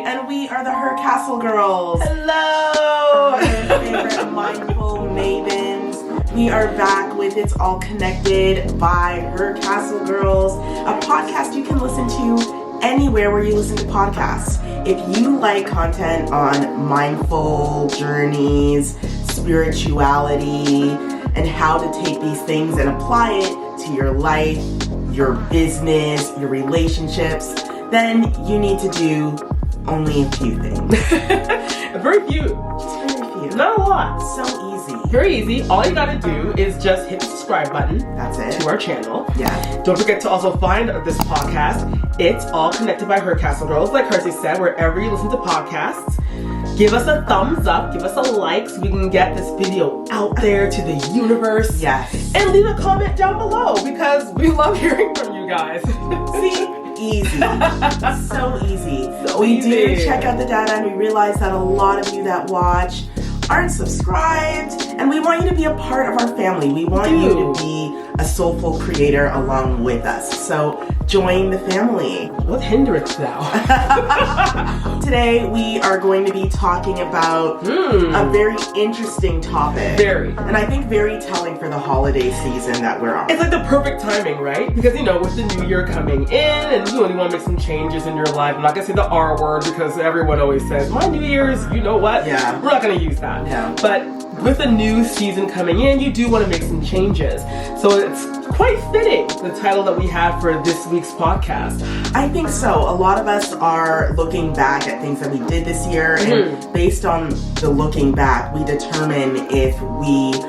and we are the HercastleGirls. Hello! Our favorite mindful mavens. We are back with It's All Connected by HercastleGirls, a podcast you can listen to anywhere where you listen to podcasts. If you like content on mindful journeys, spirituality, and how to take these things and apply it to your life, your business, your relationships, then you need to do only a few things. Very few. Just very few. Not a lot. So easy. Very easy. All you gotta do is just hit the subscribe button. That's it. To our channel. Yeah. Don't forget to also find this podcast. It's All Connected by HercastleGirls, like Carcia said, wherever you listen to podcasts. Give us a thumbs up, give us a like so we can get this video out there to the universe. Yes. And leave a comment down below because we love hearing from you guys. See? Easy. So easy. So we easy. do check out the data and we realize that a lot of you that watch aren't subscribed, and we want you to be a part of our family. We want you to be a soulful creator along with us. So join the family. What hindereth thou? Today we are going to be talking about a very interesting topic. Very. And I think very telling for the holiday season that we're on. It's like the perfect timing, right? Because, you know, with the new year coming in and you want to make some changes in your life. I'm not going to say the R word because everyone always says, my New Year's, you know what? Yeah. We're not going to use that. Yeah. But with the new season coming in, you do want to make some changes. So it's quite fitting, the title that we have for this week's podcast. I think so. A lot of us are looking back at things that we did this year, and based on the looking back, we determine if we,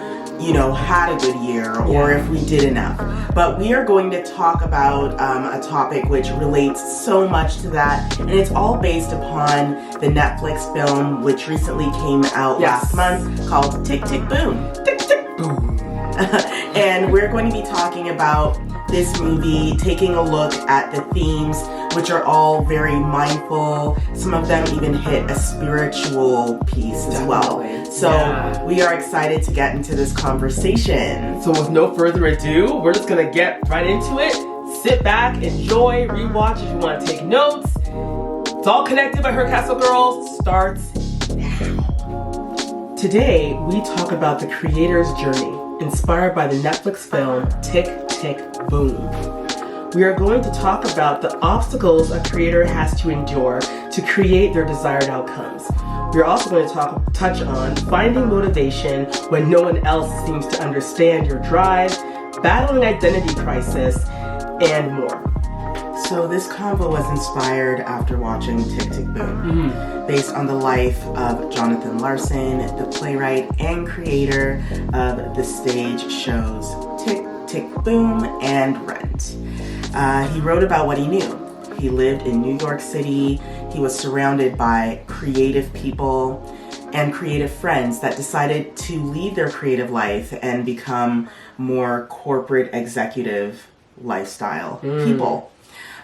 had a good year or if we did enough. But we are going to talk about a topic which relates so much to that, and it's all based upon the Netflix film which recently came out last month called Tick, Tick, Boom. Tick, tick, boom. And we're going to be talking about this movie, taking a look at the themes, which are all very mindful. Some of them even hit a spiritual piece as well. So we are excited to get into this conversation. So with no further ado, we're just going to get right into it. Sit back, enjoy, rewatch if you want to take notes. It's All Connected by HercastleGirls starts now. Today, we talk about the creator's journey, inspired by the Netflix film Tick, Tick, Boom. We are going to talk about the obstacles a creator has to endure to create their desired outcomes. We are also going to touch on finding motivation when no one else seems to understand your drive, battling identity crisis, and more. So this convo was inspired after watching Tick, Tick, Boom, based on the life of Jonathan Larson, the playwright and creator of the stage shows Tick, Tick, Boom and Rent. He wrote about what he knew. He lived in New York City. He was surrounded by creative people and creative friends that decided to lead their creative life and become more corporate executive lifestyle people.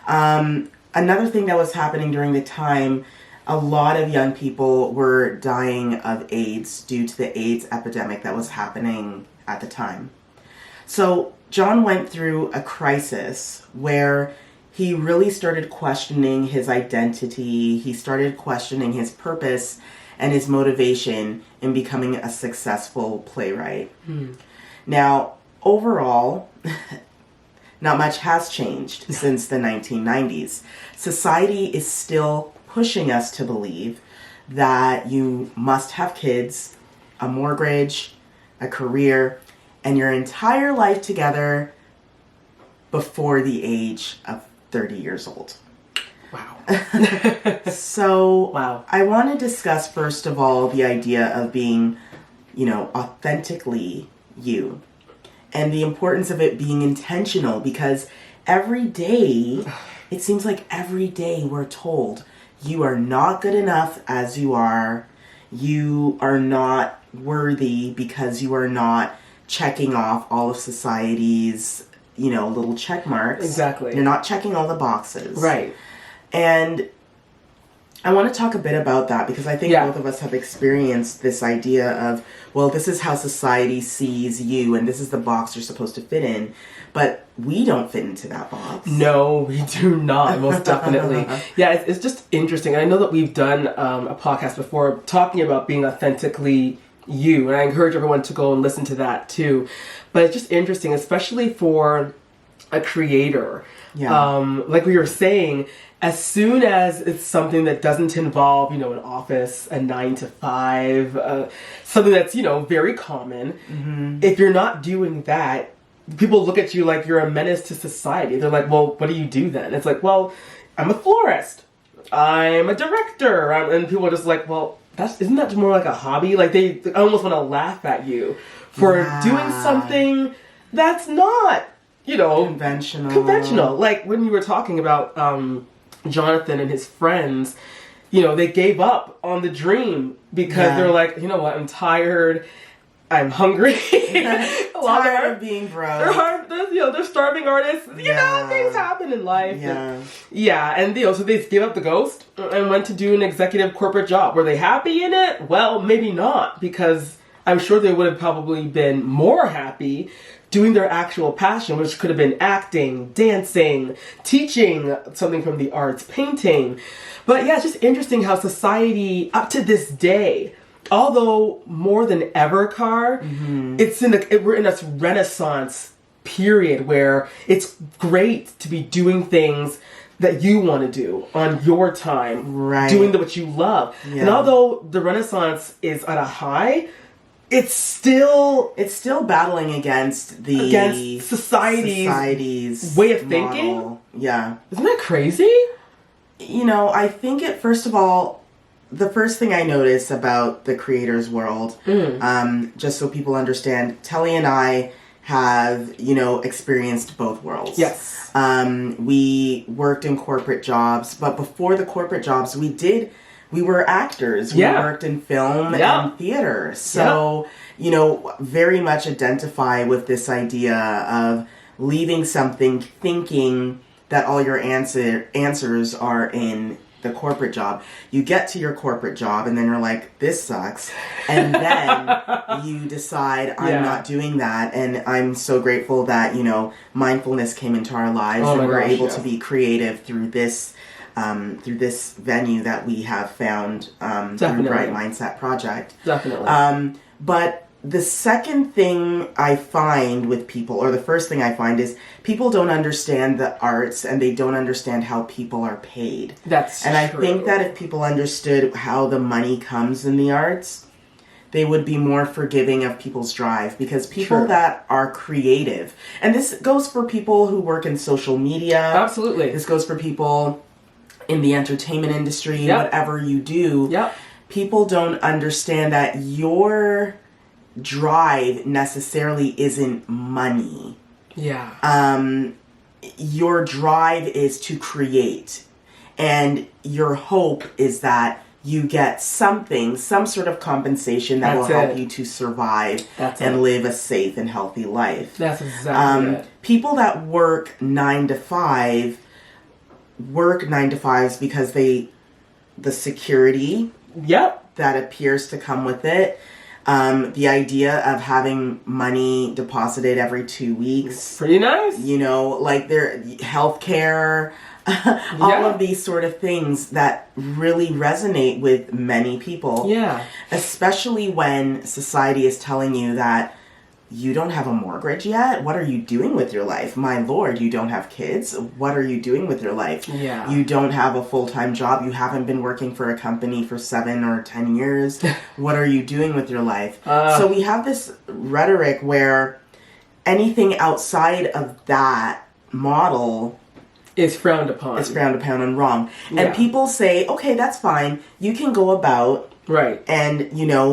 Another thing that was happening during the time, a lot of young people were dying of AIDS due to the AIDS epidemic that was happening at the time. So John went through a crisis where he really started questioning his identity. He started questioning his purpose and his motivation in becoming a successful playwright. Now, overall, not much has changed since the 1990s. Society is still pushing us to believe that you must have kids, a mortgage, a career, and your entire life together before the age of 30 years old. Wow. So, I want to discuss first of all the idea of being, authentically you. And the importance of it being intentional, because every day, it seems like every day we're told, you are not good enough as you are not worthy because you are not checking off all of society's, little check marks. Exactly. You're not checking all the boxes. Right. And I want to talk a bit about that because I think both of us have experienced this idea of, well, this is how society sees you and this is the box you're supposed to fit in. But we don't fit into that box. No, we do not, most definitely. Yeah, it's just interesting. And I know that we've done a podcast before talking about being authentically you. And I encourage everyone to go and listen to that too. But it's just interesting, especially for a creator. Yeah. Like we were saying, as soon as it's something that doesn't involve, an office, a 9-to-5, something that's, very common, if you're not doing that, people look at you like you're a menace to society. They're like, well, what do you do then? It's like, well, I'm a florist. I'm a director. And people are just like, well, isn't that more like a hobby? Like they almost want to laugh at you for doing something that's not, conventional. Like when you were talking about Jonathan and his friends, they gave up on the dream because they're like, you know what, I'm tired, I'm hungry. Tired of being broke. They're starving artists. Things happen in life. And so they gave up the ghost and went to do an executive corporate job. Were they happy in it? Well, maybe not, because I'm sure they would have probably been more happy doing their actual passion, which could have been acting, dancing, teaching something from the arts, painting. But yeah, it's just interesting how society, up to this day, although more than ever, Car, we're in a renaissance period where it's great to be doing things that you want to do on your time, doing what you love. Yeah. And although the renaissance is at a high, it's still battling against society's way of thinking. Model. Yeah. Isn't that crazy? I think first of all, the first thing I notice about the creators world, just so people understand, Telly and I have, experienced both worlds. Yes. We worked in corporate jobs, but before the corporate jobs, we were actors. We worked in film and theater. So, very much identify with this idea of leaving something thinking that all your answers are in the corporate job. You get to your corporate job and then you're like, this sucks. And then you decide, I'm not doing that. And I'm so grateful that, mindfulness came into our lives and we're able to be creative through this venue that we have found through Bright Mindset Project. Definitely. But the second thing I find with people, or the first thing I find, is people don't understand the arts and they don't understand how people are paid. That's true. And I think that if people understood how the money comes in the arts, they would be more forgiving of people's drive, because people that are creative, and this goes for people who work in social media. Absolutely. This goes for people in the entertainment industry, whatever you do. People don't understand that your drive necessarily isn't money. Your drive is to create, and your hope is that you get some sort of compensation that will help you to survive and live a safe and healthy life. That's exactly it. People that work 9-to-5 work 9-to-5s because the security that appears to come with it. The idea of having money deposited every 2 weeks. Pretty nice. Like their healthcare, all of these sort of things that really resonate with many people. Especially when society is telling you that you don't have a mortgage yet. What are you doing with your life? My Lord, you don't have kids. What are you doing with your life? You don't have a full-time job. You haven't been working for a company for 7 or 10 years. What are you doing with your life? So we have this rhetoric where anything outside of that model is frowned upon. It's frowned upon and wrong. And people say, okay, that's fine. You can go about and,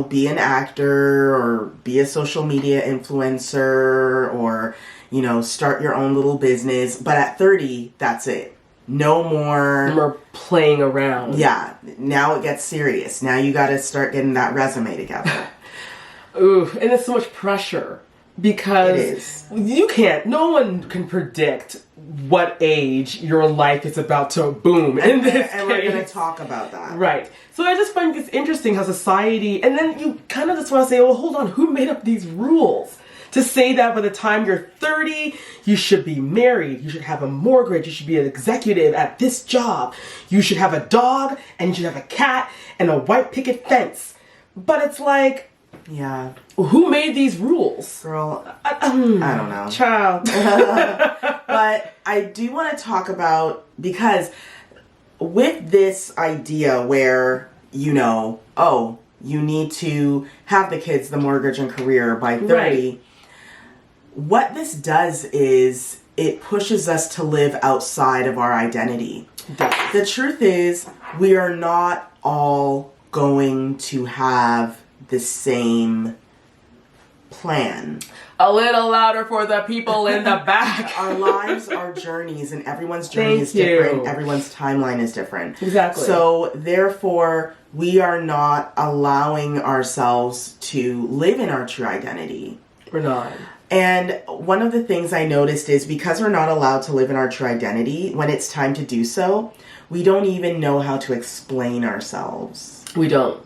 be an actor or be a social media influencer or, start your own little business. But at 30, that's it. No more playing around. Now it gets serious. Now you got to start getting that resume together. Ooh, and it's so much pressure Because no one can predict what age your life is about to boom. And we're going to talk about that. Right. So I just find it's interesting how society, and then you kind of just want to say, well, hold on, who made up these rules? To say that by the time you're 30, you should be married, you should have a mortgage, you should be an executive at this job, you should have a dog, and you should have a cat, and a white picket fence. But it's like, yeah, who made these rules? Girl, I don't know. Child. But I do want to talk about, because with this idea where, oh, you need to have the kids, the mortgage, and career by 30, right. What this does is it pushes us to live outside of our identity. The truth is, we are not all going to have the same plan. A little louder for the people in the back. Our lives are journeys, and everyone's journey is different. Everyone's timeline is different. Exactly. So, therefore, we are not allowing ourselves to live in our true identity. We're not. And one of the things I noticed is because we're not allowed to live in our true identity, when it's time to do so, we don't even know how to explain ourselves. We don't.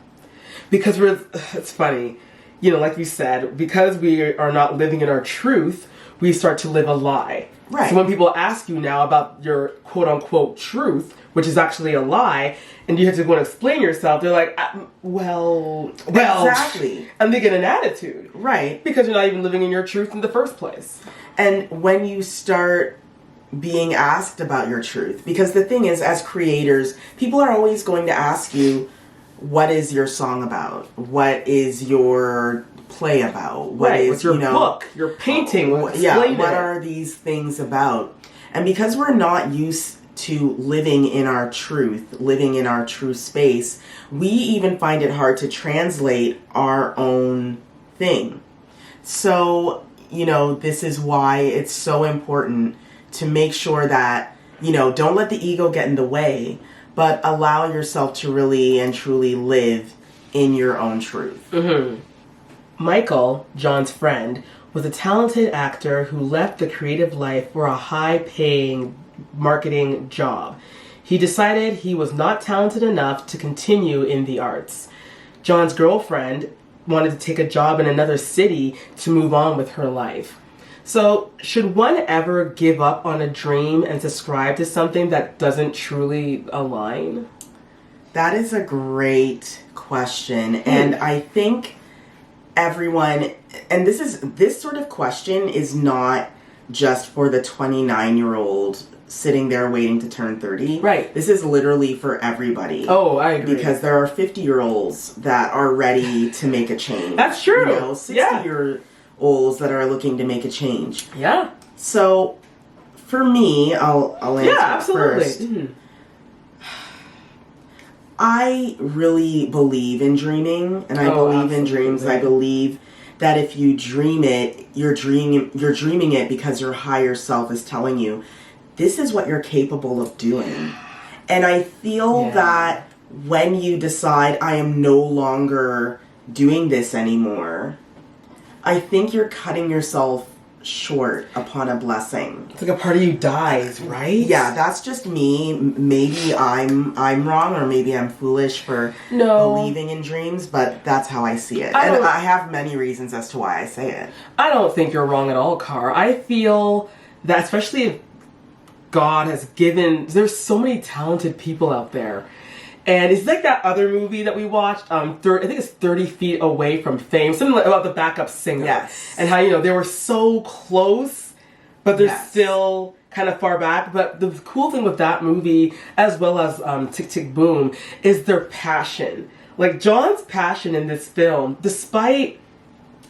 Because it's funny, like you said, because we are not living in our truth, we start to live a lie. Right. So when people ask you now about your quote-unquote truth, which is actually a lie, and you have to go and explain yourself, they're like, well, exactly. And they get an attitude. Right. Because you're not even living in your truth in the first place. And when you start being asked about your truth, because the thing is, as creators, people are always going to ask you, what is your song about? What is your play about? What's your book? Your painting? What are these things about? And because we're not used to living in our truth, living in our true space, we even find it hard to translate our own thing. So, this is why it's so important to make sure that, don't let the ego get in the way, but allow yourself to really and truly live in your own truth. Mm-hmm. Michael, John's friend, was a talented actor who left the creative life for a high-paying marketing job. He decided he was not talented enough to continue in the arts. John's girlfriend wanted to take a job in another city to move on with her life. So, should one ever give up on a dream and subscribe to something that doesn't truly align? That is a great question. And I think everyone, and this sort of question is not just for the 29-year-old sitting there waiting to turn 30. Right. This is literally for everybody. Oh, I agree. Because there are 50-year-olds that are ready to make a change. That's true. 60-year-olds that are looking to make a change. Yeah. So, for me, I'll answer first. Mm-hmm. I really believe in dreaming, and I believe in dreams. I believe that if you dream it, you're dreaming it because your higher self is telling you, this is what you're capable of doing. And I feel that when you decide, I am no longer doing this anymore, I think you're cutting yourself short upon a blessing. It's like a part of you dies, right? Yeah, that's just me. Maybe I'm wrong, or maybe I'm foolish for believing in dreams, but that's how I see it. And I have many reasons as to why I say it. I don't think you're wrong at all, Car. I feel that, especially if God has given, there's so many talented people out there. And it's like that other movie that we watched, I think it's 30 Feet Away from Fame, something like about the backup singer. Yes. And how, they were so close, but they're still kind of far back. But the cool thing with that movie, as well as Tick, Tick, Boom, is their passion. Like, John's passion in this film, despite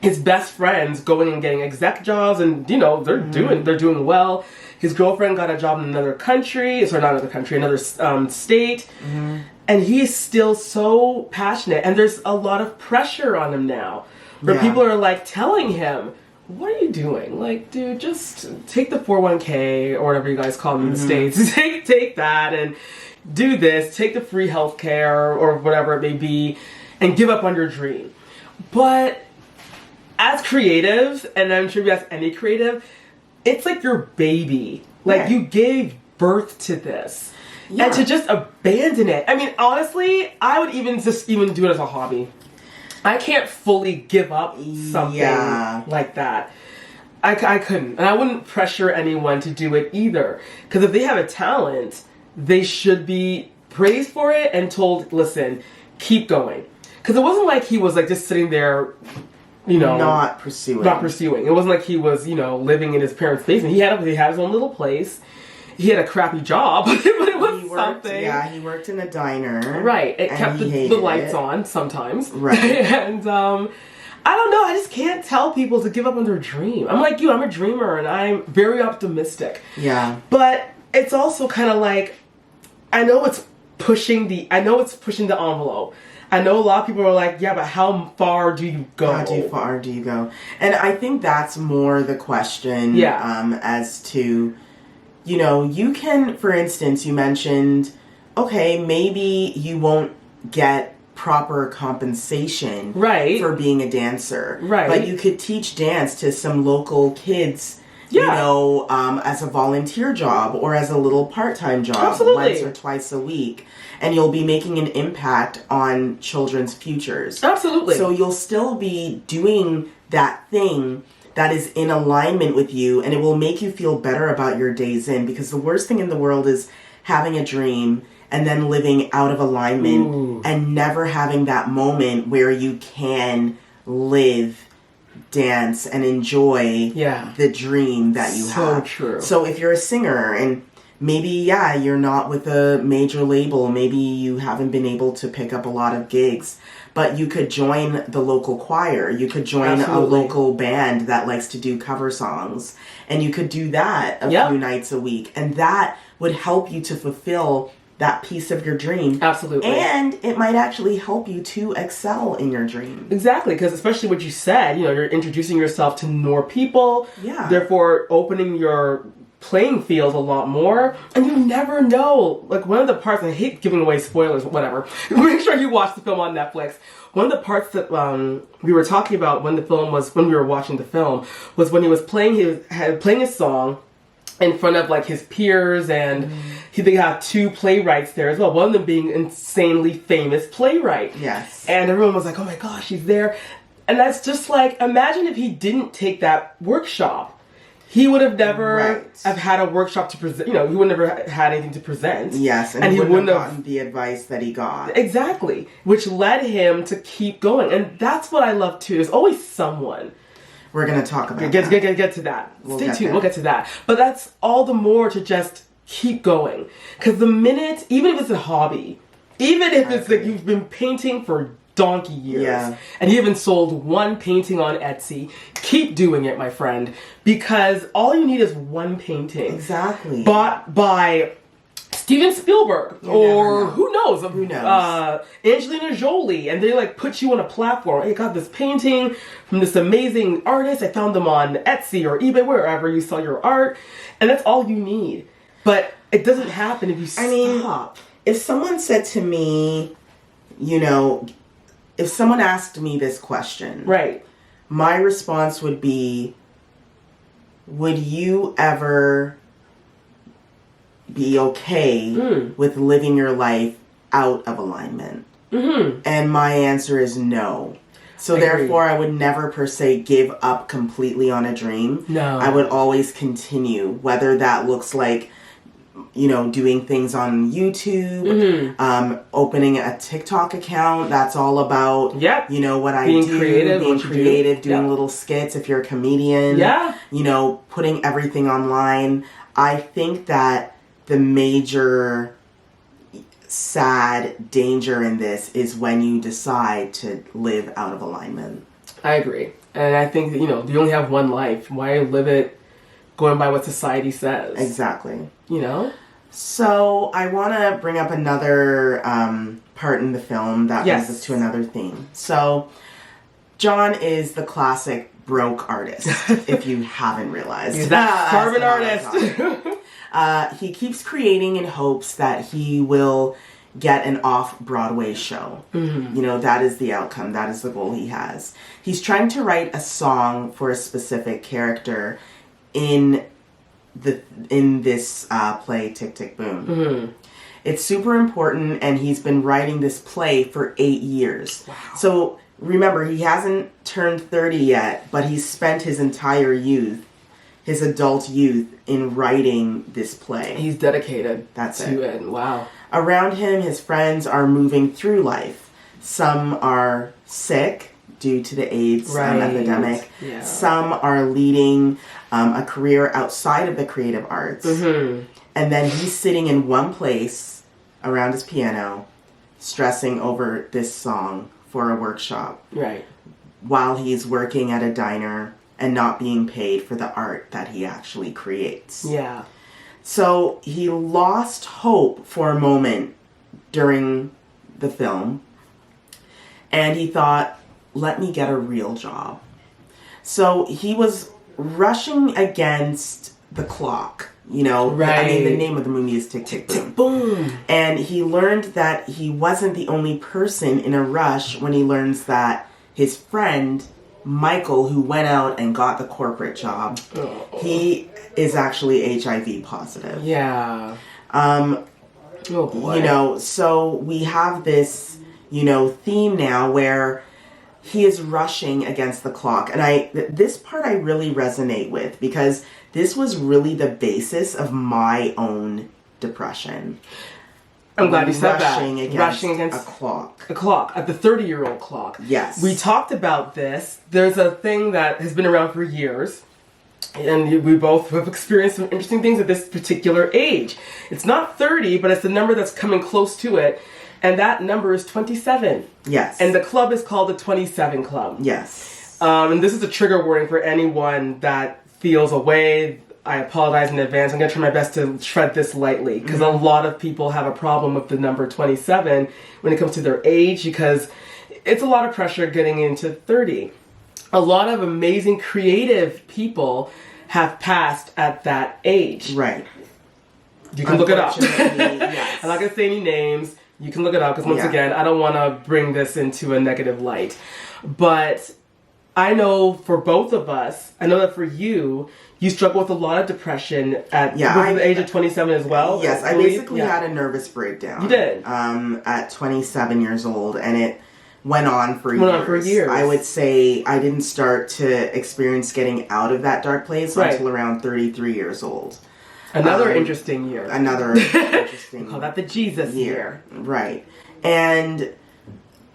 his best friends going and getting exec jobs, and, they're doing well. His girlfriend got a job in another country, another state. Mm-hmm. And he is still so passionate. And there's a lot of pressure on him now. Where people are like telling him, what are you doing? Like, dude, just take the 401k or whatever you guys call them in the States. Take that and do this. Take the free healthcare or whatever it may be and give up on your dream. But as creatives, and I'm sure you ask any creative, it's like your baby. Like, you gave birth to this. Yeah. And to just abandon it. I mean, honestly, I would even do it as a hobby. I can't fully give up something like that. I couldn't. And I wouldn't pressure anyone to do it either. Because if they have a talent, they should be praised for it and told, listen, keep going. Because it wasn't like he was like just sitting there, you know, not pursuing. It wasn't like he was, you know, living in his parents' basement. He had his own little place. He had a crappy job, but it was something. Yeah, he worked in a diner. Right. It kept the lights on sometimes. Right. And I don't know. I just can't tell people to give up on their dream. I'm like you. I'm a dreamer, and I'm very optimistic. Yeah. But it's also kind of like, I know it's pushing the envelope. I know a lot of people are like, yeah, but how far do you go? How far do you go? And I think that's more the question. Yeah. As to, you know, you can, for instance, you mentioned, okay, maybe you won't get proper compensation for being a dancer. Right. But you could teach dance to some local kids, you know, as a volunteer job or as a little part-time job once or twice a week. And you'll be making an impact on children's futures. Absolutely. So you'll still be doing that thing that is in alignment with you, and it will make you feel better about your days in, because the worst thing in the world is having a dream and then living out of alignment and never having that moment where you can live, dance, and enjoy the dream that you have. So true. So if you're a singer and maybe, you're not with a major label, maybe you haven't been able to pick up a lot of gigs, but you could join the local choir. You could join a local band that likes to do cover songs. And you could do that a few nights a week. And that would help you to fulfill that piece of your dream. Absolutely. And it might actually help you to excel in your dream. Exactly, because especially what you said, you know, you're introducing yourself to more people. Yeah. Therefore, opening your playing field a lot more, and you never know. Like, one of the parts, I hate giving away spoilers, but whatever. Make sure you watch the film on Netflix. One of the parts that we were talking about when we were watching the film, was when he was playing his song in front of like his peers, and they have two playwrights there as well. One of them being insanely famous playwright. Yes. And everyone was like, "Oh my gosh, he's there," and that's just like, imagine if he didn't take that workshop. He would have never have had a workshop to present. You know, he would never had anything to present. Yes, and he wouldn't have gotten the advice that he got. Exactly, which led him to keep going, and that's what I love too. There's always someone. We're gonna talk about get to that. Stay tuned. We'll get to that. But that's all the more to just keep going, because the minute, even if it's a hobby, even if it's like you've been painting for donkey years and you haven't sold one painting on Etsy, keep doing it, my friend, because all you need is one painting bought by Steven Spielberg or who knows Angelina Jolie, and they like put you on a platform. I got this painting from this amazing artist. I found them on Etsy or eBay, wherever you sell your art, and that's all you need. But it doesn't happen if you stop. I mean, if someone said to me, you know, if someone asked me this question, my response would be, would you ever be okay with living your life out of alignment? And my answer is no. So therefore, I would never per se give up completely on a dream. No. I would always continue, whether that looks like, you know, doing things on YouTube, opening a TikTok account that's all about, you know, what I do, being creative, doing little skits if you're a comedian, you know, putting everything online. I think that the major sad danger in this is when you decide to live out of alignment. I agree. And I think that, you know, you only have one life. Why live it going by what society says? Exactly. You know? So I want to bring up another part in the film that brings us to another theme. So John is the classic broke artist, if you haven't realized. He's that starving artist. He keeps creating in hopes that he will get an off-Broadway show. Mm-hmm. You know, that is the outcome. That is the goal he has. He's trying to write a song for a specific character in this play, Tick, Tick, Boom. Mm-hmm. It's super important, and he's been writing this play for 8 years. Wow. So remember, he hasn't turned 30 yet, but he's spent his entire youth, his adult youth, in writing this play. He's dedicated to it. Wow. Around him, his friends are moving through life. Some are sick due to the AIDS epidemic. Yeah. Some are leading a career outside of the creative arts. Mm-hmm. And then he's sitting in one place around his piano, stressing over this song for a workshop. Right. While he's working at a diner and not being paid for the art that he actually creates. Yeah. So he lost hope for a moment during the film, and he thought, let me get a real job. So he was rushing against the clock, you know. Right. I mean, the name of the movie is Tick, Tick, Boom. Boom. And he learned that he wasn't the only person in a rush when he learns that his friend, Michael, who went out and got the corporate job, he is actually HIV positive. Yeah. Oh boy. You know, so we have this, you know, theme now where he is rushing against the clock. And this part I really resonate with, because this was really the basis of my own depression. I'm glad you said that. Rushing against a clock. A clock, at the 30-year-old clock. Yes. We talked about this. There's a thing that has been around for years, and we both have experienced some interesting things at this particular age. It's not 30, but it's the number that's coming close to it, and that number is 27. Yes. And the club is called the 27 Club. Yes. And this is a trigger warning for anyone that feels a way. I apologize in advance. I'm going to try my best to tread this lightly, because a lot of people have a problem with the number 27 when it comes to their age, because it's a lot of pressure getting into 30. A lot of amazing creative people have passed at that age. Right. You can look it up. Yes. I'm not going to say any names. You can look it up, because once again, I don't want to bring this into a negative light. But I know for both of us, I know that for you, you struggle with a lot of depression at the age of 27 as well. Yes, I basically had a nervous breakdown. You did? At 27 years old, and it went on for years. I would say I didn't start to experience getting out of that dark place until around 33 years old. Another interesting year. Another interesting we call that the Jesus year. Right. And,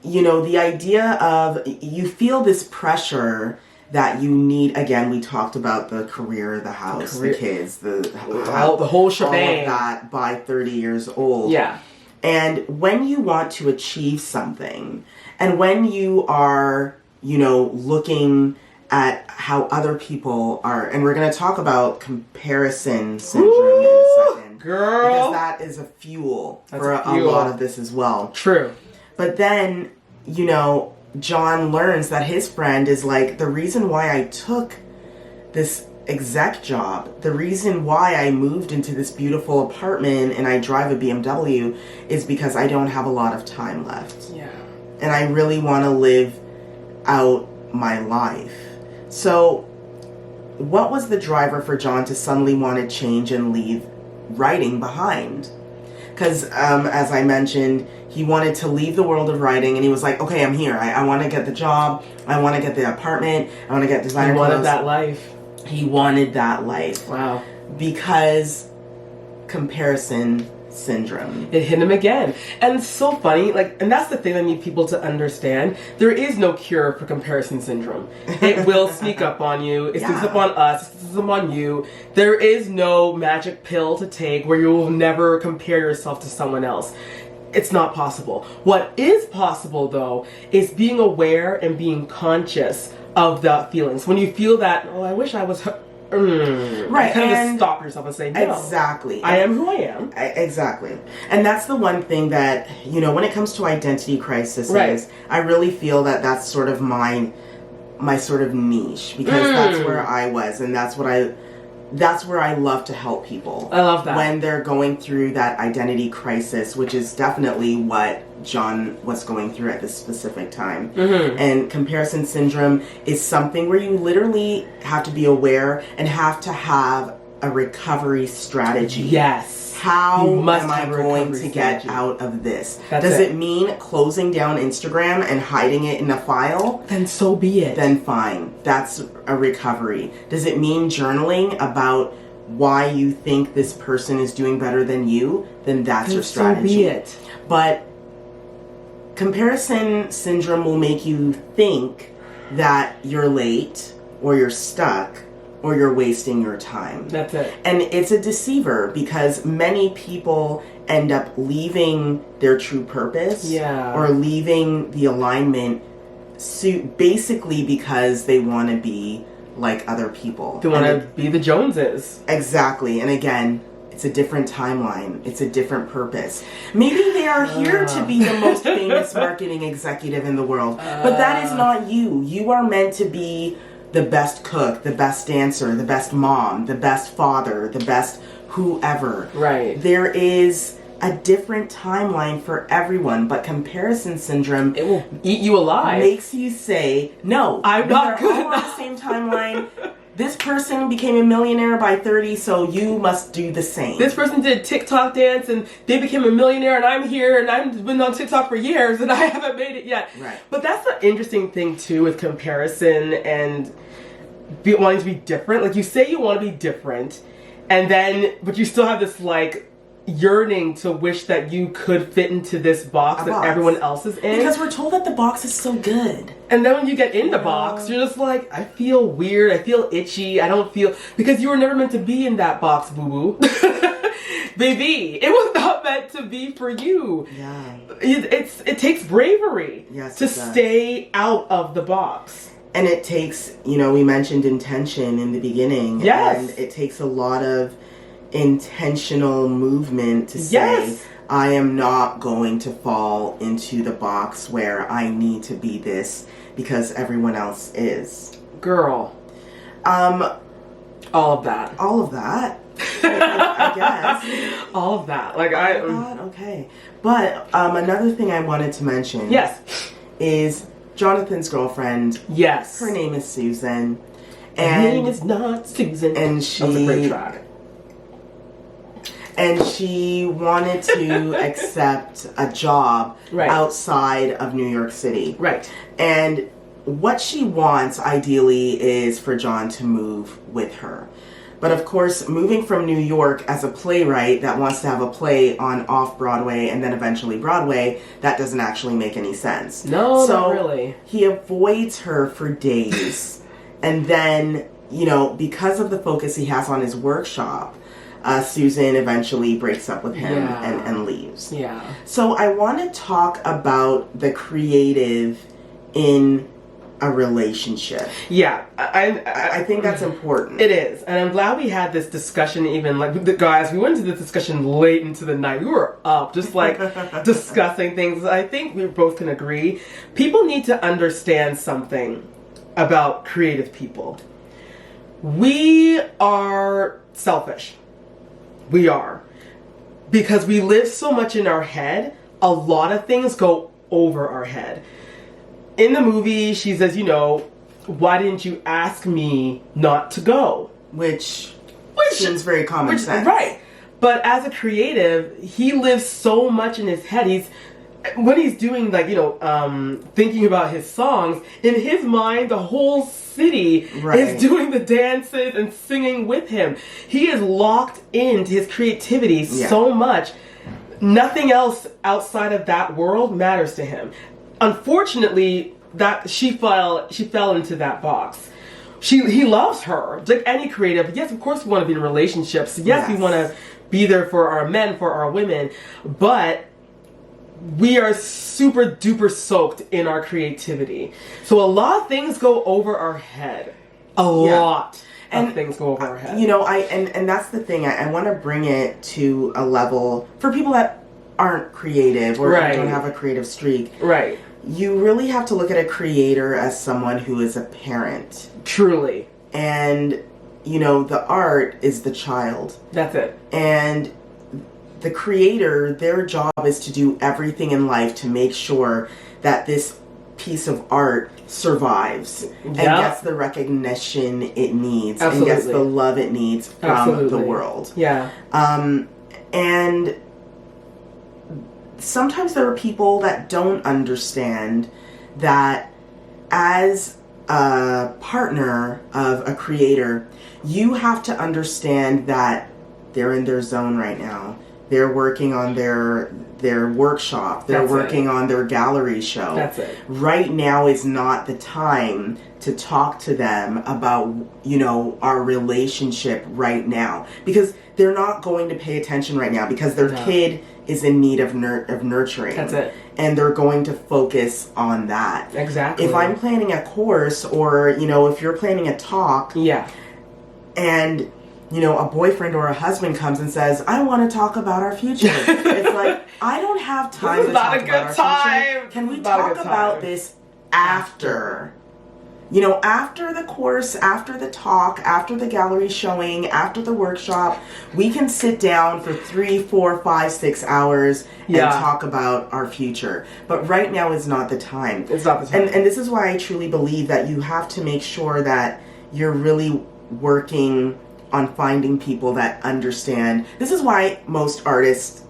you know, the idea of, you feel this pressure that you need, again, we talked about the career, the house, the kids, the whole shebang. All of that by 30 years old. Yeah. And when you want to achieve something, and when you are, you know, looking at how other people are, and we're going to talk about comparison syndrome in a second. Girl. Because that is a fuel for a lot of this as well. True. But then, you know, John learns that his friend is like, the reason why I took this exec job, the reason why I moved into this beautiful apartment and I drive a BMW is because I don't have a lot of time left. Yeah. And I really want to live out my life. So what was the driver for John to suddenly want to change and leave writing behind? Because as I mentioned, he wanted to leave the world of writing, and he was like, okay, I'm here. I want to get the job. I want to get the apartment. I want to get designer clothes. He wanted that life. He wanted that life. Wow. Because comparison syndrome. It hit him again. And it's so funny, like, and that's the thing I need people to understand. There is no cure for comparison syndrome. It will sneak up on you. It sneaks up on us. It sneaks up on you. There is no magic pill to take where you will never compare yourself to someone else. It's not possible. What is possible, though, is being aware and being conscious of the feelings. When you feel that, oh, I wish I was right, kind of just stop yourself and say, no. Exactly. I am who I am. Exactly. And that's the one thing that, you know, when it comes to identity crises, I really feel that that's sort of my sort of niche, because that's where I was, and that's what I that's where I love to help people. I love that. When they're going through that identity crisis, which is definitely what John was going through at this specific time. Mm-hmm. And comparison syndrome is something where you literally have to be aware and have to have a recovery strategy. Yes. How You must am I have a going recovery to get strategy. out of this? That's Does it. it mean closing down Instagram and hiding it in a file? Then so be it. Then fine. That's a recovery. Does it mean journaling about why you think this person is doing better than you? Then that's your strategy. So be it. But comparison syndrome will make you think that you're late or you're stuck or you're wasting your time. That's it. And it's a deceiver because many people end up leaving their true purpose or leaving the alignment basically because they want to be like other people. They want to be the Joneses. Exactly. And again, it's a different timeline. It's a different purpose. Maybe they are here to be the most famous marketing executive in the world, but that is not you. You are meant to be the best cook, the best dancer, the best mom, the best father, the best whoever. Right. There is a different timeline for everyone, but comparison syndrome, it will eat you alive. Makes you say, no, I'm not good all on the same timeline. This person became a millionaire by 30, so you must do the same. This person did TikTok dance and they became a millionaire, and I'm here and I've been on TikTok for years and I haven't made it yet. Right. But that's the interesting thing too with comparison and wanting to be different. Like, you say you want to be different, and then but you still have this like yearning to wish that you could fit into this box that everyone else is in. Because we're told that the box is so good. And then when you get in the box, you're just like, I feel weird, I feel itchy, I don't feel... Because you were never meant to be in that box, boo-boo. Baby, it was not meant to be for you. Yeah. It takes bravery to it does. stay out of the box. And it takes, we mentioned intention in the beginning. Yes. And it takes a lot of intentional movement to say, I am not going to fall into the box where I need to be this because everyone else is. Girl. All of that. All of that. I guess. All of that. Like, okay. But another thing I wanted to mention is Jonathan's girlfriend. Yes. Her name is Susan. And her name is not Susan. And that was a great track. And she wanted to accept a job outside of New York City. Right. And what she wants, ideally, is for John to move with her. But of course, moving from New York as a playwright that wants to have a play on off-Broadway and then eventually Broadway, that doesn't actually make any sense. No, not really. He avoids her for days. And then, because of the focus he has on his workshop, Susan eventually breaks up with him and leaves. Yeah. So I want to talk about the creative in a relationship. Yeah. I think that's important. It is. And I'm glad we had this discussion even, like, the guys, we went into this discussion late into the night. We were up, just like discussing things. I think we both can agree. People need to understand something about creative people. We are selfish. We are. Because we live so much in our head, a lot of things go over our head. In the movie, she says, why didn't you ask me not to go? Which seems very common sense. Right. But as a creative, he lives so much in his head. When he's doing, thinking about his songs, in his mind, the whole city is doing the dances and singing with him. He is locked into his creativity so much. Nothing else outside of that world matters to him. Unfortunately, that she fell into that box. He loves her, like any creative. Yes, of course we want to be in relationships. Yes, we want to be there for our men, for our women, but we are super duper soaked in our creativity. So a lot of things go over our head. A lot of things go over our head. And that's the thing. I want to bring it to a level for people that aren't creative or don't have a creative streak. Right. You really have to look at a creator as someone who is a parent. Truly. And the art is the child. That's it. And the creator, their job is to do everything in life to make sure that this piece of art survives and gets the recognition it needs and gets the love it needs from the world. Yeah. And sometimes there are people that don't understand that as a partner of a creator, you have to understand that they're in their zone right now. They're working on their workshop. They're working on their gallery show. That's it. Right now is not the time to talk to them about, our relationship right now. Because they're not going to pay attention right now because their kid is in need of nurturing. That's it. And they're going to focus on that. Exactly. If I'm planning a course or, if you're planning a talk. Yeah. And a boyfriend or a husband comes and says, I want to talk about our future. It's like, I don't have time to talk about our future. Can we talk about this after? After the course, after the talk, after the gallery showing, after the workshop, we can sit down for 3, 4, 5, 6 hours and talk about our future. But right now is not the time. It's not the time. And this is why I truly believe that you have to make sure that you're really working on finding people that understand. This is why most artists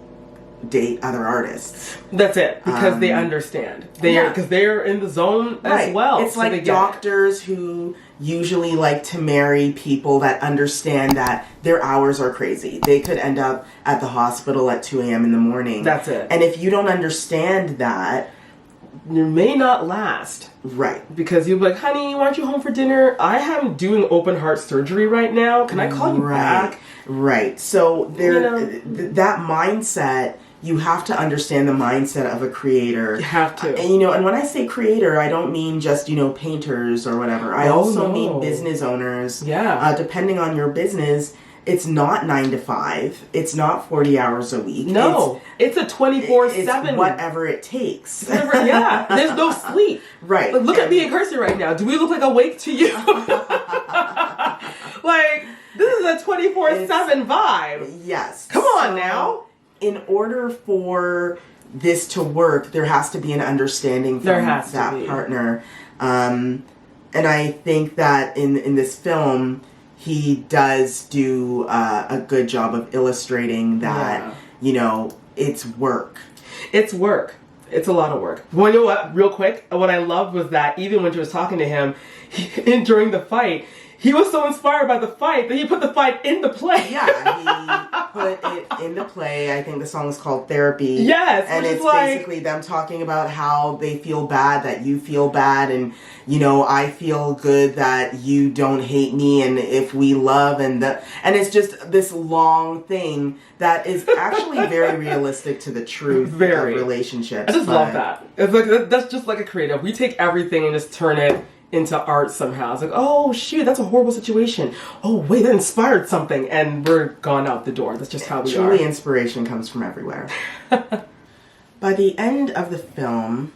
date other artists. That's it, because they understand. Because they're in the zone as well. It's like doctors who usually like to marry people that understand that their hours are crazy. They could end up at the hospital at 2 a.m. in the morning. That's it. And if you don't understand that, you may not last. Right. Because you'll be like, honey, why aren't you home for dinner? I am doing open heart surgery right now. Can I call you back? Right. So that mindset, you have to understand the mindset of a creator. You have to. And when I say creator, I don't mean just, painters or whatever. I also mean business owners. Yeah. Depending on your business, it's not 9 to 5. It's not 40 hours a week. No. It's a 24/7. It's whatever it takes. There's no sleep. Right. Like, look at me and Carcia right now. Do we look like awake to you? Like, this is a 24/7 vibe. Yes. Come on now. In order for this to work, there has to be an understanding from that partner. And I think that in this film, he does do a good job of illustrating that, it's work. It's work. It's a lot of work. Well, you know what? Real quick, what I loved was that even when she was talking to him during the fight, he was so inspired by the fight that he put the fight into play. Yeah, he put it into play. I think the song is called Therapy. Yes, and it's basically them talking about how they feel bad that you feel bad, and I feel good that you don't hate me, and if we love, and it's just this long thing that is actually very realistic to the truth of relationships. I just love that. It's like that's just like a creative. We take everything and just turn it into art somehow. It's like, oh shoot, that's a horrible situation. Oh wait, that inspired something, and we're gone out the door. That's just how we are. Truly, inspiration comes from everywhere. By the end of the film,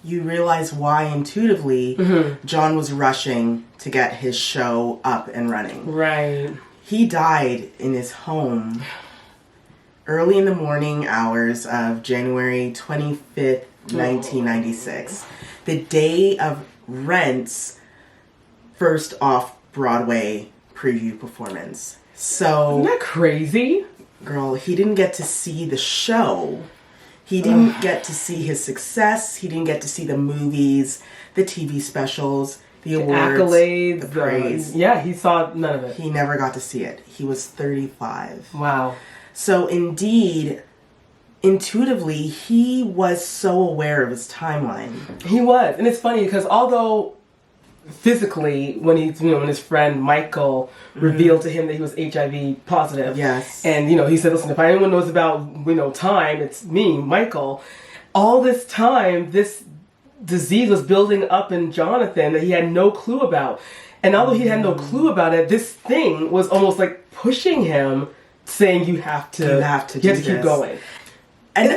you realize why intuitively John was rushing to get his show up and running. Right. He died in his home early in the morning hours of January 25th, 1996. The day of Rent's first off-Broadway preview performance. So, isn't that crazy? Girl, he didn't get to see the show. He didn't get to see his success. He didn't get to see the movies, the TV specials, the awards, accolades, the praise. He saw none of it. He never got to see it. He was 35. Wow. So indeed, intuitively, he was so aware of his timeline. He was. And it's funny because although physically, when when his friend Michael revealed to him that he was HIV positive. Yes. And, he said, listen, if anyone knows about, time, it's me, Michael. All this time, this disease was building up in Jonathan that he had no clue about. And although he had no clue about it, this thing was almost like pushing him, saying you have to keep going. And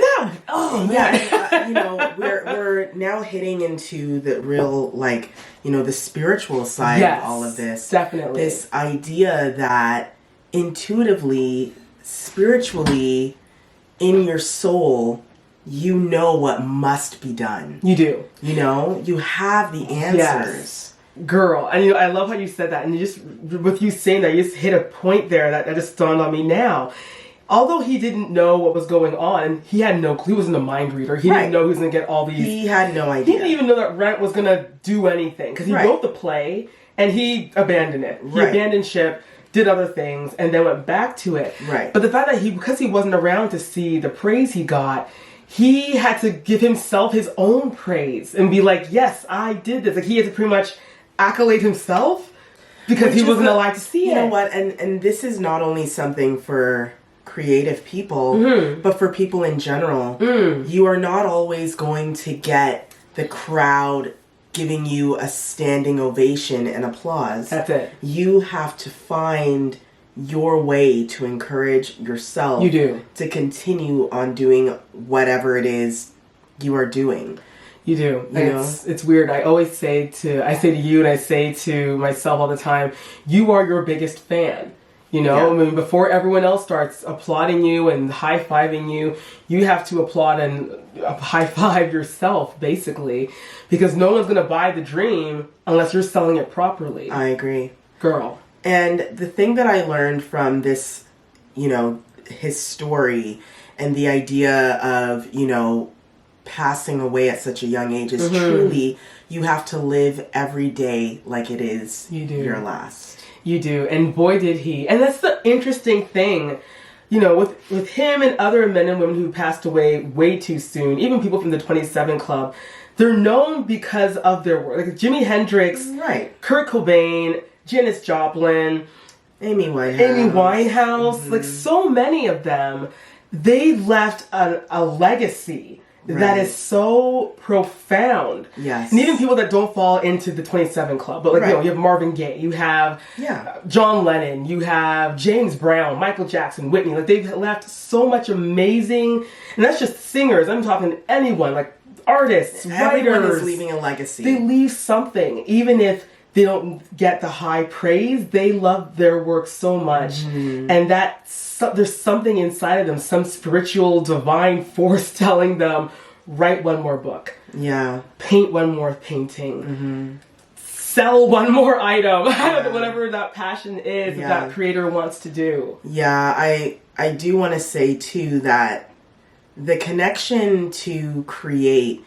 oh man, we're now hitting into the real, like, the spiritual side of all of this. Definitely. This idea that intuitively, spiritually, in your soul, you know what must be done. You do. You have the answers. Yes. Girl, and I love how you said that, and with you saying that, you just hit a point there that just dawned on me now. Although he didn't know what was going on, he had no clue. He wasn't a mind reader. He didn't know he was going to get all these... He had no idea. He didn't even know that Rent was going to do anything. Because he wrote the play, and he abandoned it. He abandoned ship, did other things, and then went back to it. Right. But the fact that because he wasn't around to see the praise he got, he had to give himself his own praise and be like, yes, I did this. Like, he had to pretty much accolade himself because he wasn't allowed to see it. You know what? And this is not only something for creative people, but for people in general. You are not always going to get the crowd giving you a standing ovation and applause. That's it. You have to find your way to encourage yourself. You do. To continue on doing whatever it is you are doing. You do. It's weird. I say to you and I say to myself all the time, you are your biggest fan. I mean, before everyone else starts applauding you and high-fiving you, you have to applaud and high-five yourself, basically. Because no one's going to buy the dream unless you're selling it properly. I agree. Girl. And the thing that I learned from this, his story and the idea of, passing away at such a young age is truly, you have to live every day like it is your last. You do, and boy did he. And that's the interesting thing, with him and other men and women who passed away way too soon, even people from the 27 Club, they're known because of their work. Like Jimi Hendrix, Kurt Cobain, Janis Joplin, Amy Winehouse. Like so many of them, they left a legacy that is so profound. Yes. And even people that don't fall into the 27 Club. But you have Marvin Gaye, you have John Lennon, you have James Brown, Michael Jackson, Whitney. Like they've left so much amazing, and that's just singers. I'm talking anyone, like artists, Everyone writers. Is leaving a legacy. They leave something. Even if they don't get the high praise, they love their work so much. And there's something inside of them, some spiritual divine force telling them, write one more book. Yeah. Paint one more painting. Sell one more item. Whatever that passion is that creator wants to do. Yeah, I do want to say too that the connection to create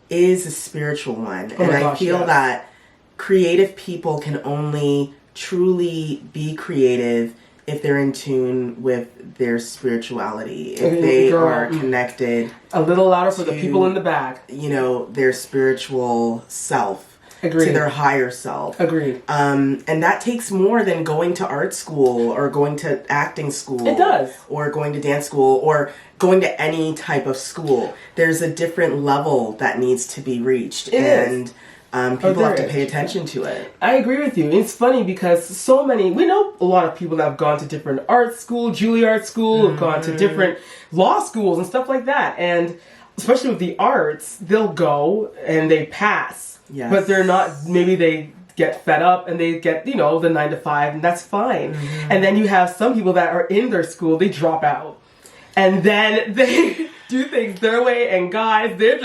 is a spiritual one. I feel that creative people can only truly be creative if they're in tune with their spirituality, if they are connected. A little louder for the people in the back. Their spiritual self. Agreed. To their higher self. Agreed. And that takes more than going to art school or going to acting school. It does. Or going to dance school or going to any type of school. There's a different level that needs to be reached. People have to pay attention to it. I agree with you. It's funny because we know a lot of people that have gone to different art school, Juilliard school, have gone to different law schools and stuff like that. And especially with the arts, they'll go and they pass. Yes. But they're not, maybe they get fed up and they get, the 9 to 5 and that's fine. And then you have some people that are in their school, they drop out. And then they do things their way, and guys, they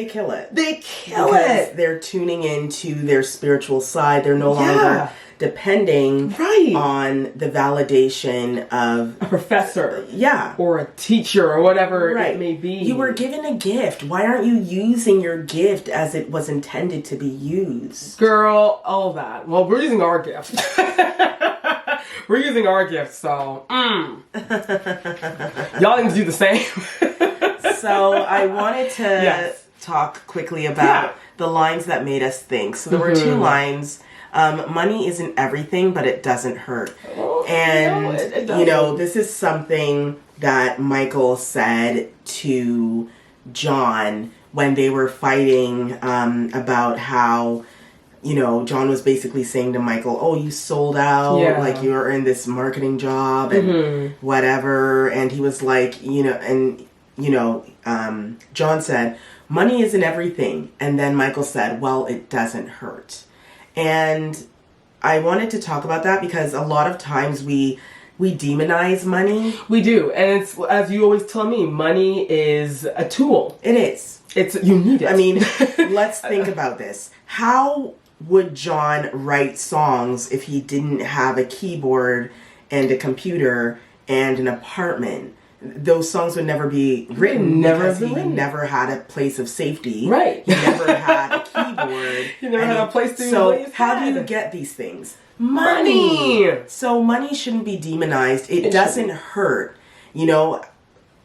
kill it. They kill because it. They're tuning into their spiritual side. They're no longer depending on the validation of a professor. Yeah. Or a teacher or whatever it may be. You were given a gift. Why aren't you using your gift as it was intended to be used? Girl, all that. Well, we're using our gift. We're using our gift, so y'all need to do the same. So I wanted to talk quickly about the lines that made us think. So there were 2 lines. Money isn't everything, but it doesn't hurt. And, it doesn't. This is something that Michael said to John when they were fighting about how, John was basically saying to Michael, oh, you sold out, like you're in this marketing job and whatever. And he was like, and John said, money isn't everything. And then Michael said, well, it doesn't hurt. And I wanted to talk about that because a lot of times we demonize money. We do. And it's, as you always tell me, money is a tool. It is. You need it. I mean, let's think about this. How would John write songs if he didn't have a keyboard and a computer and an apartment? Those songs would never be written because he never had a place of safety. Right. He never had a keyboard. He never had a place to So how do you get these things? Money. So money shouldn't be demonized. It doesn't hurt.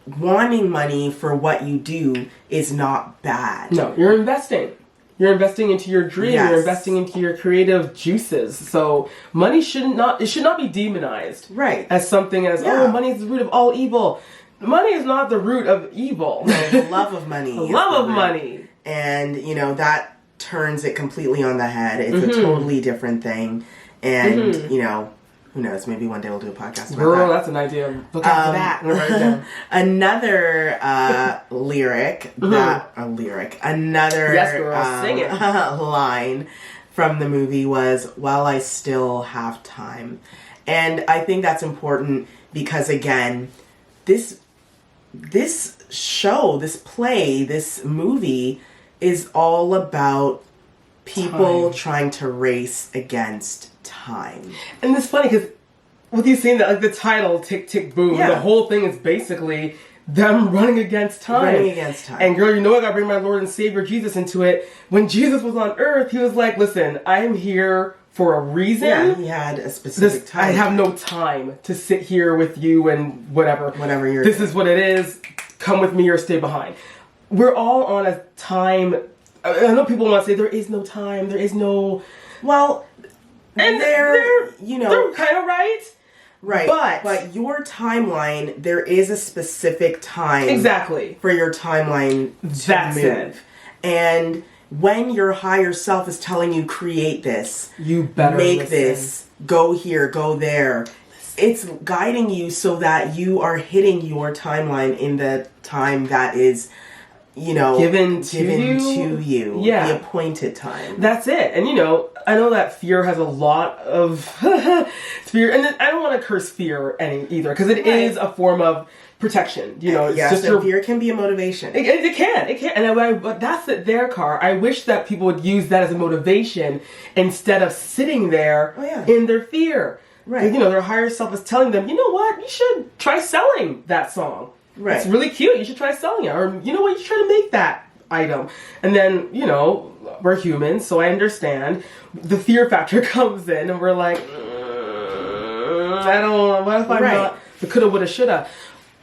Wanting money for what you do is not bad. No, you're investing. You're investing into your dream. Yes. You're investing into your creative juices. So money should not be demonized. Right. As something money is the root of all evil. Money is not the root of evil. No, the love of money. The love of money. And, that turns it completely on the head. It's a totally different thing. And, who knows? Maybe one day we'll do a podcast about Girl, that. That's an idea. Look out for that. Write it down. Another another yes, girl, sing it. line from the movie was, "While I still have time," and I think that's important because again, this show, this play, this movie is all about people trying to race against time. And it's funny because with you saying that, like the title, Tick, Tick, Boom, the whole thing is basically them running against time. Running against time. And girl, I gotta bring my Lord and Savior Jesus into it. When Jesus was on earth, he was like, listen, I'm here for a reason. Yeah, he had a specific time. I have no time to sit here with you and whatever. Whatever you're This is what it is. Come with me or stay behind. We're all on a time. I know people want to say there is no time. There is no. Well, and they're kind of right. Right. But your timeline, there is a specific time. Exactly. For your timeline to move. And when your higher self is telling you, create this, you better make this, go here, go there. It's guiding you so that you are hitting your timeline in the time that is, given to you. Yeah. The appointed time. That's it. And I know that fear has a lot of fear, and I don't want to curse fear either, because it is a form of protection. Fear can be a motivation. It can. And that's it there, Car. I wish that people would use that as a motivation instead of sitting there in their fear. Right. Their higher self is telling them, you know what, you should try selling that song. Right. It's really cute. You should try selling it. Or, you know what, you should try to make that item. And then, we're humans, so I understand. The fear factor comes in, and we're like, I don't know, what if I'm not the coulda, woulda, shoulda?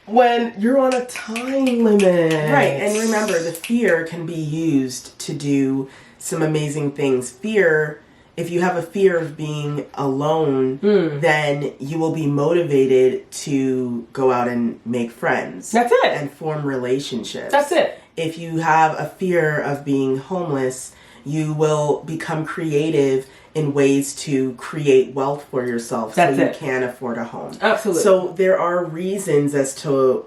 When you're on a time limit. Right, and remember, the fear can be used to do some amazing things. Fear, if you have a fear of being alone, then you will be motivated to go out and make friends. That's it. And form relationships. That's it. If you have a fear of being homeless, you will become creative in ways to create wealth for yourself so you can afford a home. Absolutely. So there are reasons as to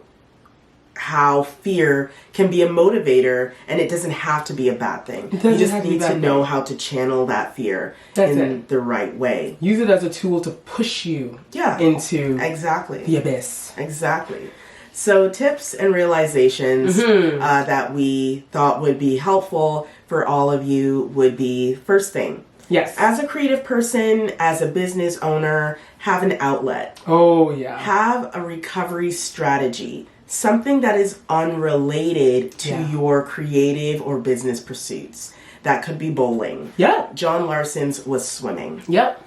how fear can be a motivator, and it doesn't have to be a bad thing. You just need to know how to channel that fear in the right way. Use it as a tool to push you into the abyss. Exactly. So tips and realizations that we thought would be helpful for all of you would be, first thing, yes, as a creative person, as a business owner, have an outlet. Oh, yeah. Have a recovery strategy. Something that is unrelated to your creative or business pursuits. That could be bowling. Yeah. John Larson's was swimming. Yep.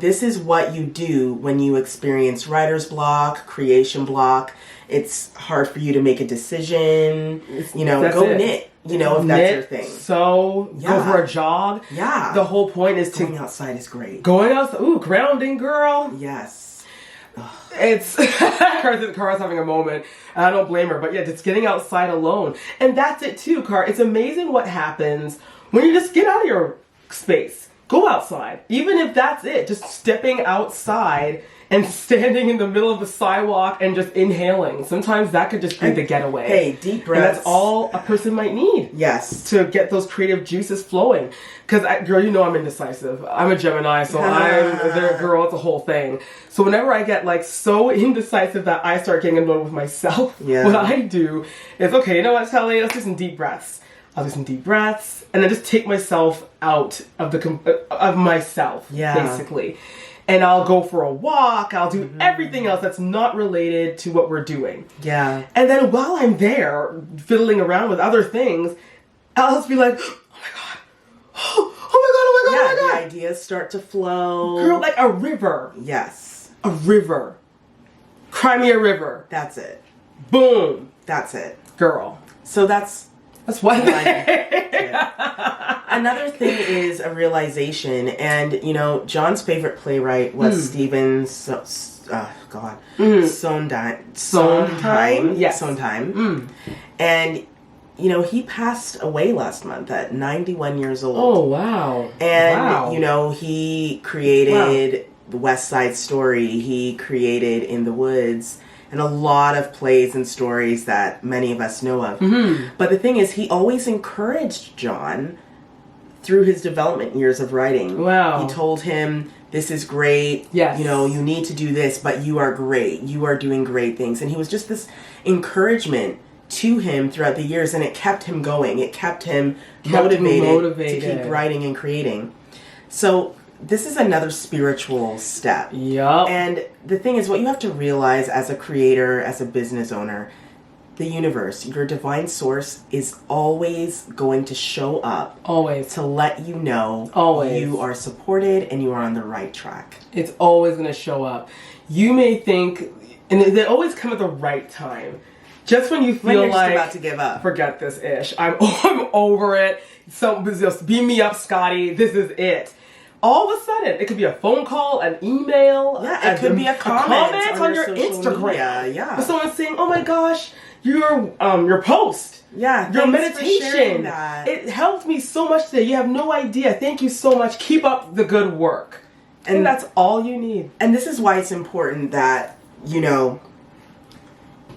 This is what you do when you experience writer's block, creation block. It's hard for you to make a decision. Go knit. If that's your thing. So, go for a jog. Yeah. The whole point is going outside is great. Going outside. Ooh, grounding, girl. Yes. It's Car's having a moment. I don't blame her, but just getting outside alone. And that's it too, Car. It's amazing what happens when you just get out of your space. Go outside. Even if that's it, just stepping outside and standing in the middle of the sidewalk and just inhaling. Sometimes that could just be the getaway. Hey, deep breaths. And that's all a person might need. Yes. To get those creative juices flowing. Because, girl, you know I'm indecisive. I'm a Gemini, so girl, it's a whole thing. So whenever I get, like, so indecisive that I start getting annoyed with myself, what I do is, okay, you know what, Telly, let's do some deep breaths. I'll do some deep breaths, and then just take myself out of of myself, basically. And I'll go for a walk. I'll do everything else that's not related to what we're doing. Yeah. And then while I'm there, fiddling around with other things, I'll just be like, oh my god. The ideas start to flow. Girl, like a river. Yes. A river. Cry me a river. That's it. Boom. That's it. Girl. So that's one thing. Another thing is a realization, and you know, John's favorite playwright was Stephen Sondheim. Yes. Sondheim. And you know, he passed away last month at 91 years old. Oh, wow. And you know, he created the West Side Story. He created In the Woods. And a lot of plays and stories that many of us know of. But the thing is, he always encouraged John through his development years of writing. Wow. He told him, this is great. Yes. You know, you need to do this, but you are great. You are doing great things. And he was just this encouragement to him throughout the years, and it kept him going. It kept him motivated to keep writing and creating. So this is another spiritual step. Yup. And the thing is, what you have to realize as a creator, as a business owner, the universe, your divine source is always going to show up. Always. To let you know you are supported and you are on the right track. It's always going to show up. You may think, and they always come at the right time. Just when you feel you're like, just about to give up. Forget this ish. I'm over it. So just beam me up, Scotty. This is it. All of a sudden, it could be a phone call, an email. Yeah, it could be a comment on your Instagram. With someone saying, "Oh my gosh, your post, your meditation, it helped me so much today. You have no idea. Thank you so much. Keep up the good work." And that's all you need. And this is why it's important that, you know,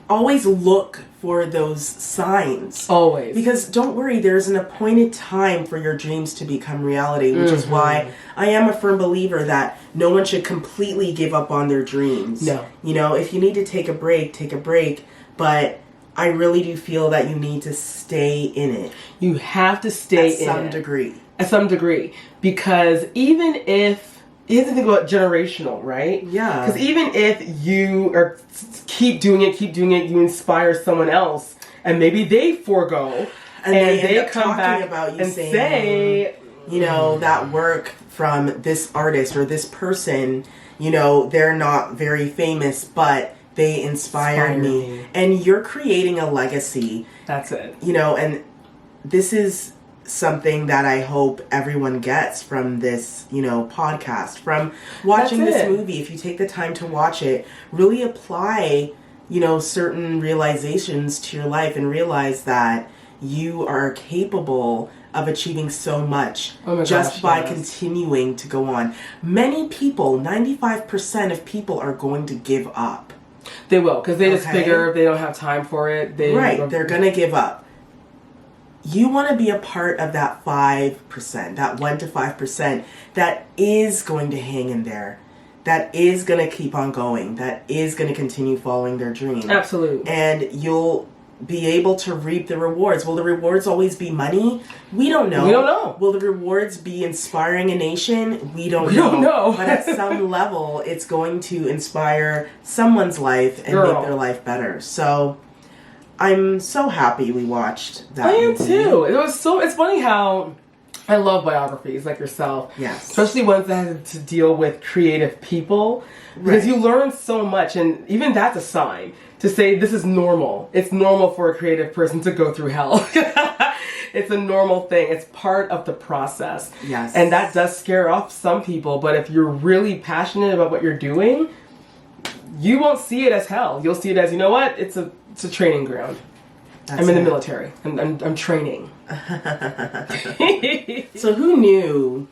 always look for those signs. Always. Because don't worry, there's an appointed time for your dreams to become reality, which is why I am a firm believer that no one should completely give up on their dreams. No. You know, if you need to take a break, take a break. But I really do feel that you need to stay in it. You have to stay in it. At some degree. At some degree. Because even if, you have to think about generational, right? Yeah. Because even if you keep doing it, you inspire someone else, and maybe they forego, and they come back about you and say, you know, that work from this artist or this person, you know, they're not very famous, but they inspired me. And you're creating a legacy. That's it. You know, and this is something that I hope everyone gets from this, you know, podcast, from watching this movie. If you take the time to watch it, really apply, you know, certain realizations to your life and realize that you are capable of achieving so much by continuing to go on. Many people, 95% of people are going to give up. They will, because they just figure if they don't have time for it, they're going to give up. You want to be a part of that 5%, that 1 to 5% that is going to hang in there, that is going to keep on going, that is going to continue following their dream. Absolutely. And you'll be able to reap the rewards. Will the rewards always be money? We don't know. We don't know. Will the rewards be inspiring a nation? We don't know. But at some level, it's going to inspire someone's life and make their life better. So I'm so happy we watched that movie. I am too. It's funny how I love biographies like yourself. Yes. Especially ones that have to deal with creative people. Because you learn so much, and even that's a sign to say this is normal. It's normal for a creative person to go through hell. It's a normal thing. It's part of the process. Yes. And that does scare off some people, but if you're really passionate about what you're doing, you won't see it as hell. You'll see it as, you know what? It's a training ground. I'm in the military. I'm training. So who knew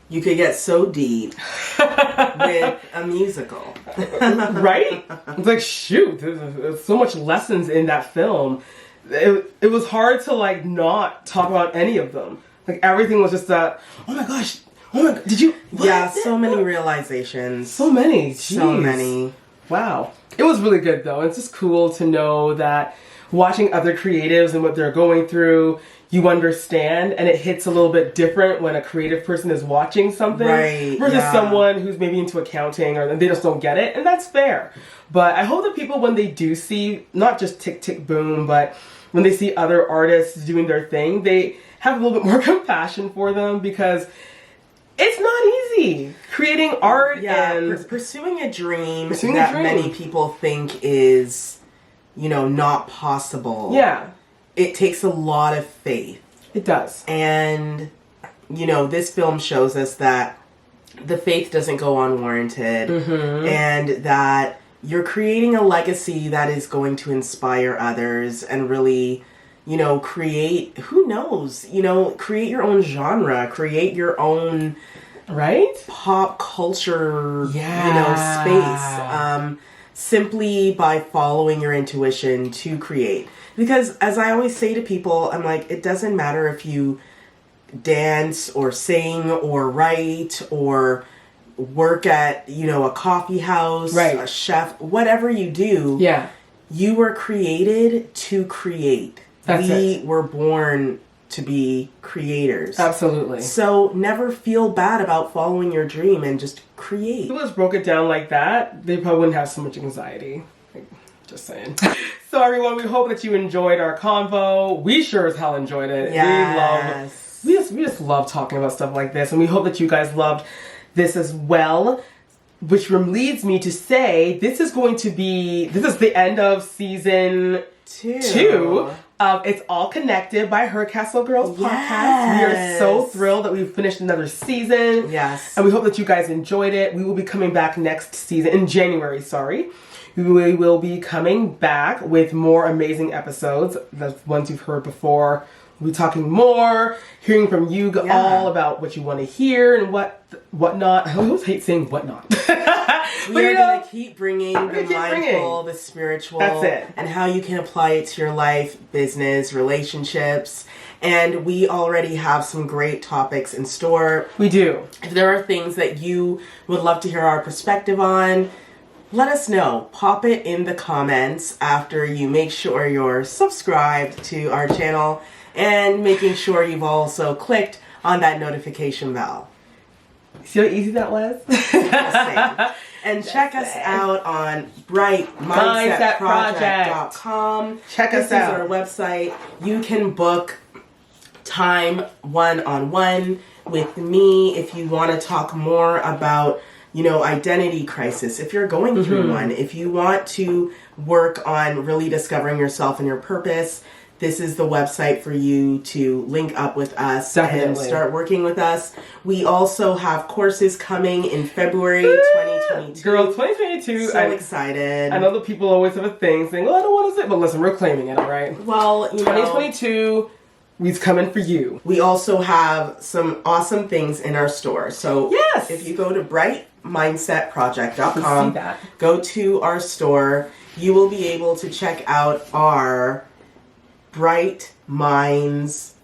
You could get so deep with a musical. Right? It's like, shoot, there's so much lessons in that film. It was hard to like not talk about any of them. Like everything was just that, oh my gosh, did you? What? Yeah, so many realizations. So many. So many. Wow. It was really good though. It's just cool to know that watching other creatives and what they're going through, you understand, and it hits a little bit different when a creative person is watching something versus someone who's maybe into accounting or they just don't get it, and that's fair. But I hope that people, when they do see not just Tick Tick Boom, but when they see other artists doing their thing, they have a little bit more compassion for them, because it's not easy creating art and pursuing a dream that many people think is, not possible. Yeah. It takes a lot of faith. It does. And, this film shows us that the faith doesn't go unwarranted, and that you're creating a legacy that is going to inspire others and really, create, who knows, create your own genre, create your own pop culture, space, simply by following your intuition to create. Because as I always say to people, I'm like, it doesn't matter if you dance or sing or write or work at, a coffee house, a chef, whatever you do, you were created to create. We were born to be creators. Absolutely. So never feel bad about following your dream and just create. If people just broke it down like that, they probably wouldn't have so much anxiety. Just saying. So everyone, we hope that you enjoyed our convo. We sure as hell enjoyed it. Yes. We just love talking about stuff like this, and we hope that you guys loved this as well. Which leads me to say this is the end of season 2 of It's All Connected by HercastleGirls podcast. We are so thrilled that we've finished another season. Yes. And we hope that you guys enjoyed it. We will be coming back next season, in January, We will be coming back with more amazing episodes. The ones you've heard before. We'll be talking more, hearing from you all about what you want to hear and whatnot. I always hate saying whatnot. We are going to keep bringing the mindful, the spiritual, and how you can apply it to your life, business, relationships. And we already have some great topics in store. We do. If there are things that you would love to hear our perspective on, let us know. Pop it in the comments after you make sure you're subscribed to our channel and making sure you've also clicked on that notification bell. See how easy that was? And check us out on brightmindsetproject.com. Check us out. This is our website. You can book time one-on-one with me if you want to talk more about identity crisis, if you're going through one, if you want to work on really discovering yourself and your purpose, this is the website for you to link up with us and start working with us. We also have courses coming in February 2022. Girl, 2022. So excited. I know that people always have a thing saying, I don't want to say, but listen, we're claiming it, all right? Well, 2022... We's coming for you. We also have some awesome things in our store. So if you go to brightmindsetproject.com, go to our store, you will be able to check out our Bright Minds,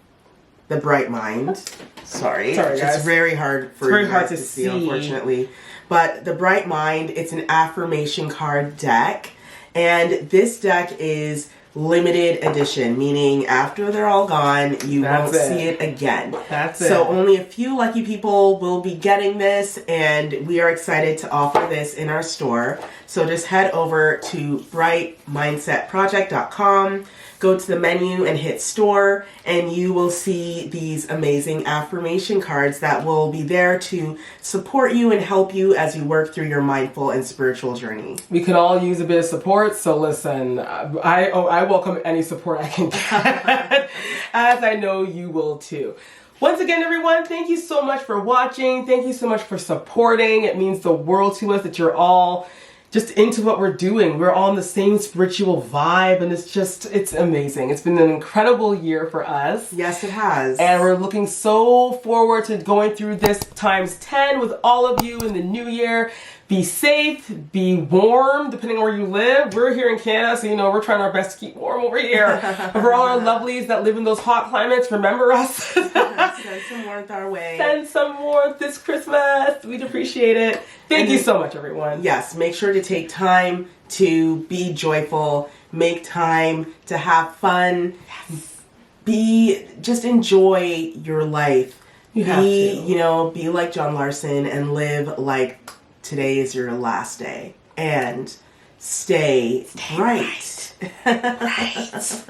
the Bright Mind. Sorry guys. It's very hard for you guys to see, unfortunately. But the Bright Mind, it's an affirmation card deck. And this deck is limited edition, meaning after they're all gone, you won't see it again. So only a few lucky people will be getting this, and we are excited to offer this in our store. So just head over to brightmindsetproject.com, go to the menu and hit store, and you will see these amazing affirmation cards that will be there to support you and help you as you work through your mindful and spiritual journey. We could all use a bit of support, so listen, I welcome any support I can get, as I know you will too. Once again, everyone, thank you so much for watching. Thank you so much for supporting. It means the world to us that you're all just into what we're doing. We're all in the same spiritual vibe, and it's amazing. It's been an incredible year for us. Yes, it has. And we're looking so forward to going through this times 10 with all of you in the new year. Be safe, be warm, depending on where you live. We're here in Canada, so we're trying our best to keep warm over here. But for all our lovelies that live in those hot climates, remember us. Send some warmth our way. Send some warmth this Christmas. We'd appreciate it. Thank you so much, everyone. Yes, make sure to take time to be joyful. Make time to have fun. Yes. Just enjoy your life. You have to. Be like John Larson and live like today is your last day. And stay bright. Right.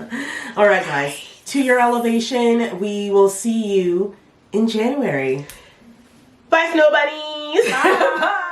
All right, guys. To your elevation. We will see you in January. Bye, Snow Bunnies. Bye.